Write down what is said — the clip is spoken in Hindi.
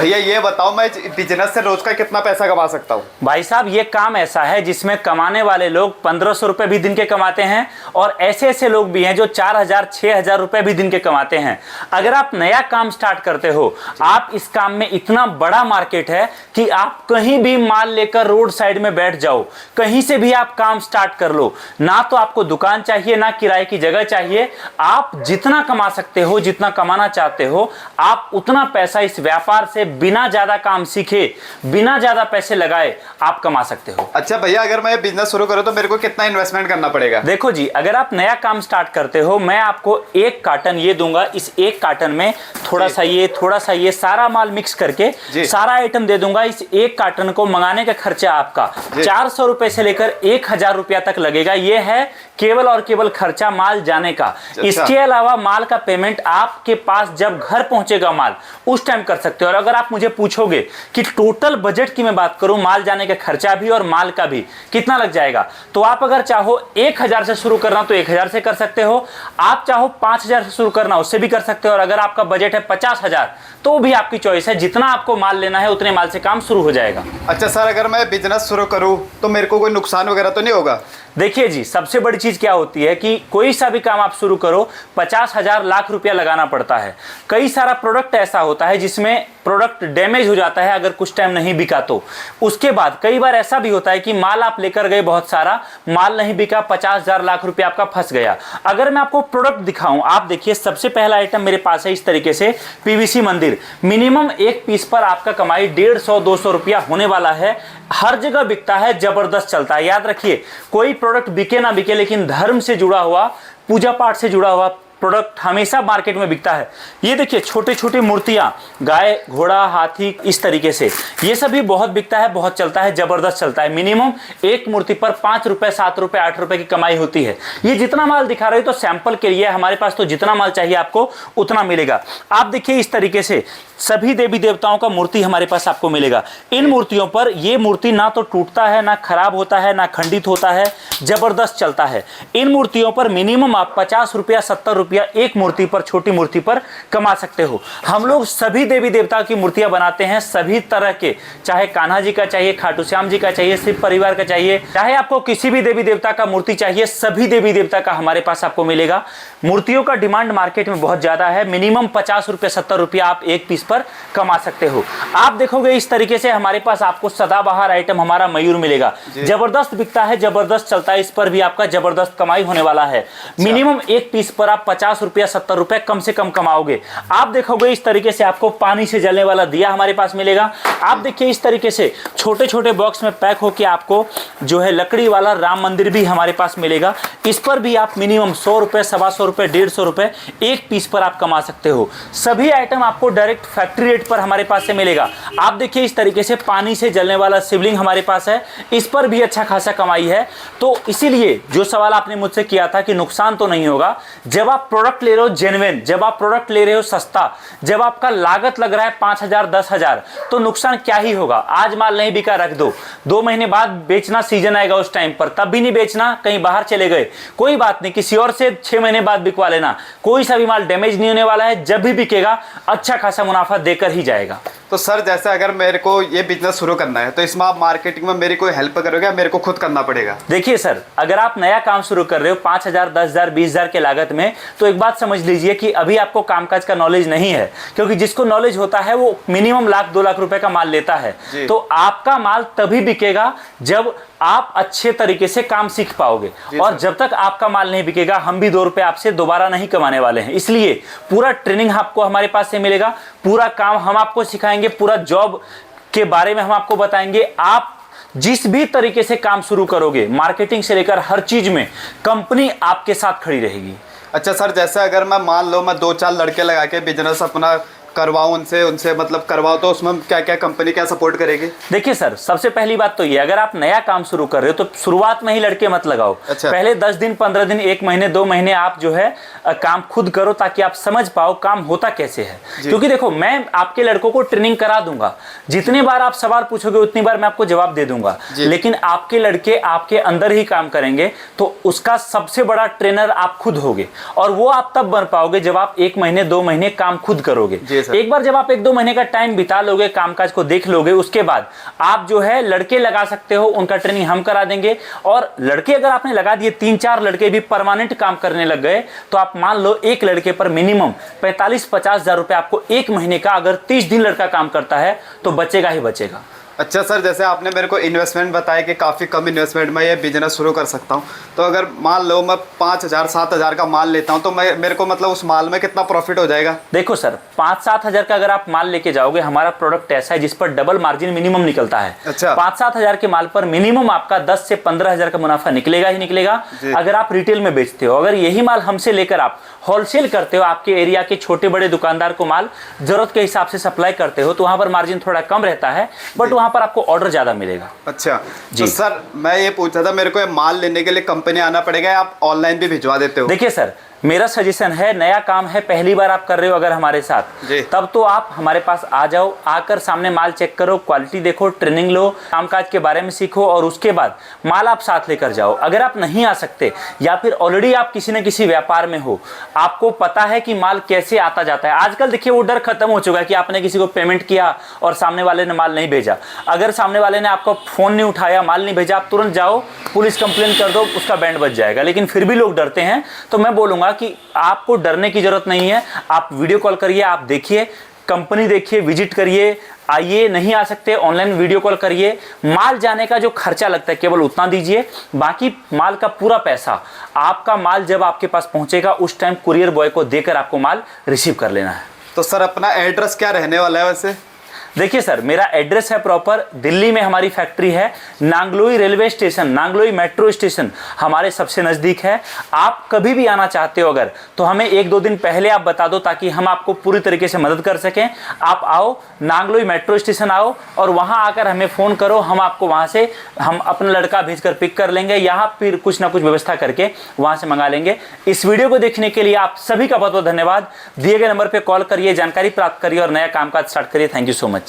भैया ये बताओ, मैं बिजनेस से रोज का कितना पैसा कमा सकता हूँ? भाई साहब, ये काम ऐसा है जिसमें कमाने वाले लोग 1500 रुपए भी दिन के कमाते हैं और ऐसे ऐसे लोग भी हैं जो 4000 6000 रुपए भी दिन के कमाते हैं। अगर आप नया काम स्टार्ट करते हो, आप इस काम में इतना बड़ा मार्केट है कि आप कहीं भी माल लेकर रोड साइड में बैठ जाओ, कहीं से भी आप काम स्टार्ट कर लो। ना तो आपको दुकान चाहिए, ना किराए की जगह चाहिए। आप जितना कमा सकते हो, जितना कमाना चाहते हो, आप उतना पैसा इस व्यापार से बिना ज्यादा काम सीखे, बिना ज्यादा पैसे लगाए आप कमा सकते हो। अच्छा भैया, अगर मैं बिजनेस शुरू करूं तो मेरे को कितना इन्वेस्टमेंट करना पड़ेगा? देखो जी, अगर आप नया काम स्टार्ट करते हो, मैं आपको 1 कार्टन ये दूंगा। इस 1 कार्टन में थोड़ा सा ये सारा माल मिक्स करके सारा आइटम दे दूंगा। इस 1 कार्टन को मंगाने का खर्चा आपका 400 रुपए से लेकर 1000 रुपया तक लगेगा। ये है केवल और केवल खर्चा माल जाने का। इसके अलावा माल का पेमेंट आपके पास जब घर पहुंचेगा माल, उस टाइम कर सकते हो। और अगर आप मुझे पूछोगे कि टोटल बजट की मैं बात करूं, माल जाने का खर्चा भी और माल का भी कितना लग जाएगा, तो आप अगर चाहो 1000 से शुरू करना तो 1000 से कर सकते हो। आप चाहो 5000 से शुरू करना, उससे भी कर सकते हो। और अगर आपका बजट है 50000, तो भी आपकी चॉइस है। जितना आपको माल लेना है उतने माल से काम शुरू हो जाएगा। अच्छा सर, अगर मैं बिजनेस शुरू करूं तो मेरे को कोई नुकसान वगैरह तो नहीं होगा? देखिए जी, सबसे बड़ी चीज क्या होती है कि कोई सा भी काम आप शुरू करो, 50,000 लाख रुपया लगाना पड़ता है। कई सारा प्रोडक्ट ऐसा होता है जिसमें प्रोडक्ट डैमेज हो जाता है अगर कुछ टाइम नहीं बिका तो। उसके बाद कई बार ऐसा भी होता है कि माल आप लेकर गए, बहुत सारा माल नहीं बिका, 50,000 लाख रुपया आपका फंस गया। अगर मैं आपको प्रोडक्ट दिखाऊं, आप देखिए, सबसे पहला आइटम मेरे पास है इस तरीके से पीवीसी मंदिर। मिनिमम एक पीस पर आपका कमाई 150-200 रुपया होने वाला है। हर जगह बिकता है, जबरदस्त चलता है। याद रखिए, कोई प्रोडक्ट बिके ना बिके, लेकिन धर्म से जुड़ा हुआ, पूजा पाठ से जुड़ा हुआ प्रोडक्ट हमेशा मार्केट में बिकता है। ये देखिए, छोटे छोटे मूर्तियां, गाय, घोड़ा, हाथी, इस तरीके से ये सभी बहुत बिकता है, बहुत चलता है, जबरदस्त चलता है। मिनिमम एक मूर्ति पर 5 रुपए, 7 रुपए, 8 रुपए की कमाई होती है। ये जितना माल दिखा रहे हो तो सैंपल के लिए, हमारे पास तो जितना माल चाहिए आपको उतना मिलेगा। आप देखिए, इस तरीके से सभी देवी देवताओं का मूर्ति हमारे पास आपको मिलेगा। इन मूर्तियों पर ये मूर्ति ना तो टूटता है, ना खराब होता है, ना खंडित होता है, जबरदस्त चलता है। इन मूर्तियों पर मिनिमम आप 50 रुपया, 70 रुपया एक मूर्ति पर, छोटी मूर्ति पर कमा सकते हो। हम लोग सभी देवी देवता की मूर्तियां बनाते हैं, सभी तरह के, चाहे कान्हा जी का चाहिए, खाटू श्याम जी का चाहिए, शिव परिवार का चाहिए, चाहे आपको किसी भी देवी देवता का मूर्ति चाहिए, सभी देवी देवता का हमारे पास आपको मिलेगा। मूर्तियों का डिमांड मार्केट में बहुत ज्यादा है। मिनिमम 50 रुपये, 70 रुपया आप एक पीस पर कमा सकते हो। आप देखोगे इस तरीके से हमारे पास आपको सदाबहार आइटम हमारा मयूर मिलेगा। जबरदस्त बिकता है, जबरदस्त चलता है। इस पर भी आपका जबरदस्त कमाई होने वाला है। मिनिमम एक पीस पर आप 50 रुपया, 70 रुपए कम से कम कमाओगे। आप देखोगे इस तरीके से आपको पानी से जलने वाला दिया हमारे पास मिलेगा। आप देखिए, इस तरीके से छोटे छोटे बॉक्स में पैक होकर आपको जो है लकड़ी वाला राम मंदिर भी हमारे पास मिलेगा। इस पर भी आप मिनिमम 100 रुपए, 125 रुपए, 150 रुपए एक पीस पर आप कमा सकते हो। सभी आइटम आपको डायरेक्ट फैक्ट्री रेट पर हमारे पास से मिलेगा। आप देखिए, इस तरीके से पानी से जलने वाला शिवलिंग हमारे पास है। इस पर भी अच्छा खासा कमाई है। तो इसीलिए जो सवाल आपने मुझसे किया था कि नुकसान तो नहीं होगा, जब आप प्रोडक्ट ले रहे हो जेन्युइन, जब आप प्रोडक्ट ले रहे हो सस्ता, जब आपका लागत लग रहा है 5000, 10,000, तो नुकसान क्या ही होगा। आज माल नहीं बिका, रख दो, 2 महीने बाद बेचना, सीजन आएगा उस टाइम पर, तब भी नहीं बेचना, कहीं बाहर चले गए, कोई बात नहीं, किसी और से 6 महीने बाद बिकवा लेना। कोई सा भी माल डैमेज नहीं होने वाला है। जब भी बिकेगा अच्छा खासा मुनाफा देकर ही जाएगा। तो सर, जैसे अगर मेरे को ये बिजनेस शुरू करना है तो इसमें आप मार्केटिंग में मेरी कोई हेल्प करोगे या मेरे को खुद करना पड़ेगा? देखिए सर, अगर आप नया काम शुरू कर रहे हो 5000, 10,000, 20,000 के लागत में, तो एक बात समझ लीजिए कि अभी आपको कामकाज का नॉलेज नहीं है। क्योंकि जिसको नॉलेज होता है वो मिनिमम 1,00,000, 2,00,000 रुपए का माल लेता है। तो आपका माल तभी बिकेगा जब आप अच्छे तरीके से काम सीख पाओगे। और जब तक आपका माल नहीं बिकेगा, हम भी 2 रुपए आपसे दोबारा नहीं कमाने वाले हैं। इसलिए पूरा ट्रेनिंग आपको हमारे पास से मिलेगा, पूरा काम हम आपको सिखाएंगे, पूरा जॉब के बारे में हम आपको बताएंगे। आप जिस भी तरीके से काम शुरू करोगे, मार्केटिंग से लेकर हर चीज में कंपनी आपके साथ खड़ी रहेगी। अच्छा सर, जैसे अगर मैं मान लो मैं 2-4 लड़के लगा के बिजनेस अपना करवाऊं, उनसे मतलब करवाओ, तो उसमें क्या क्या कंपनी क्या सपोर्ट करेगी? देखिए सर, सबसे पहली बात तो ये, अगर आप नया काम शुरू कर रहे हो तो शुरुआत में ही लड़के मत लगाओ। अच्छा। पहले 10 दिन, 15 दिन, 1 महीने, 2 महीने आप जो है काम खुद करो, ताकि आप समझ पाओ काम होता कैसे है। क्योंकि देखो, मैं आपके लड़कों को ट्रेनिंग करा दूंगा, जितनी बार आप सवाल पूछोगे उतनी बार मैं आपको जवाब दे दूंगा। लेकिन आपके लड़के आपके अंदर ही काम करेंगे, तो उसका सबसे बड़ा ट्रेनर आप खुद होगे। और वो आप तब बन पाओगे जब आप 1 महीने, 2 महीने काम खुद करोगे। जी सर। एक बार जब आप 1-2 महीने का टाइम बिता लोगे, कामकाज को देख लोगे, उसके बाद आप जो है लड़के लगा सकते हो, उनका ट्रेनिंग हम करा देंगे। और लड़के अगर आपने लगा दिए, 3-4 लड़के भी परमानेंट काम करने लग गए, तो आप मान लो एक लड़के पर मिनिमम 45-50 हजार रुपए आपको एक महीने का, अगर 30 दिन लड़का काम करता है तो बचेगा ही बचेगा। अच्छा सर, जैसे आपने मेरे को इन्वेस्टमेंट बताया कि काफ़ी कम इन्वेस्टमेंट में ये बिजनेस शुरू कर सकता हूँ, तो अगर मान लो मैं 5,000-7 हज़ार का माल लेता हूँ तो मेरे को मतलब उस माल में कितना प्रॉफिट हो जाएगा? देखो सर, 5-7 हजार का अगर आप माल लेके जाओगे, हमारा प्रोडक्ट ऐसा है जिस पर डबल मार्जिन मिनिमम निकलता है। अच्छा। 5-7 हजार के माल पर मिनिमम आपका 10 से 15 हजार का मुनाफा निकलेगा ही निकलेगा, अगर आप रिटेल में बेचते हो। अगर यही माल हमसे लेकर आप होलसेल करते हो, आपके एरिया के छोटे बड़े दुकानदार को माल जरूरत के हिसाब से सप्लाई करते हो, तो वहां पर मार्जिन थोड़ा कम रहता है, बट वहां पर आपको ऑर्डर ज्यादा मिलेगा। अच्छा तो सर, मैं ये पूछा था, मेरे को ये माल लेने के लिए कंपनी आना पड़ेगा या आप ऑनलाइन भी भिजवा देते हो? देखिए सर, मेरा सजेशन है, नया काम है, पहली बार आप कर रहे हो अगर हमारे साथ, तब तो आप हमारे पास आ जाओ, आकर सामने माल चेक करो, क्वालिटी देखो, ट्रेनिंग लो, कामकाज के बारे में सीखो, और उसके बाद माल आप साथ लेकर जाओ। अगर आप नहीं आ सकते, या फिर ऑलरेडी आप किसी न किसी व्यापार में हो, आपको पता है कि माल कैसे आता जाता है। आजकल देखिए वो डर खत्म हो चुका है कि आपने किसी को पेमेंट किया और सामने वाले ने माल नहीं भेजा। अगर सामने वाले ने आपका फोन नहीं उठाया, माल नहीं भेजा, आप तुरंत जाओ, पुलिस कंप्लेन कर दो, उसका बैंड बच जाएगा। लेकिन फिर भी लोग डरते हैं, तो मैं बोलूंगा कि आपको डरने की जरूरत नहीं है। आप वीडियो कॉल करिए, आप देखिए, कंपनी देखिए, विजिट करिए, आइए, नहीं आ सकते ऑनलाइन वीडियो कॉल करिए। माल जाने का जो खर्चा लगता है केवल उतना दीजिए, बाकी माल का पूरा पैसा, आपका माल जब आपके पास पहुंचेगा उस टाइम कुरियर बॉय को देकर आपको माल रिसीव कर लेना है। तो सर, अपना एड्रेस क्या रहने वाला है वैसे? देखिए सर, मेरा एड्रेस है प्रॉपर, दिल्ली में हमारी फैक्ट्री है, Nangloi railway station, Nangloi metro station हमारे सबसे नज़दीक है। आप कभी भी आना चाहते हो अगर, तो हमें 1-2 दिन पहले आप बता दो, ताकि हम आपको पूरी तरीके से मदद कर सकें। आप आओ, नांगलोई मेट्रो स्टेशन आओ, और वहां आकर हमें फ़ोन करो, हम आपको वहां से, हम अपना लड़का भेजकर पिक कर लेंगे, यहाँ फिर कुछ ना कुछ व्यवस्था करके वहां से मंगा लेंगे। इस वीडियो को देखने के लिए आप सभी का बहुत बहुत धन्यवाद। दिए गए नंबर पर कॉल करिए, जानकारी प्राप्त करिए और नया कामकाज स्टार्ट करिए। Thank you so much.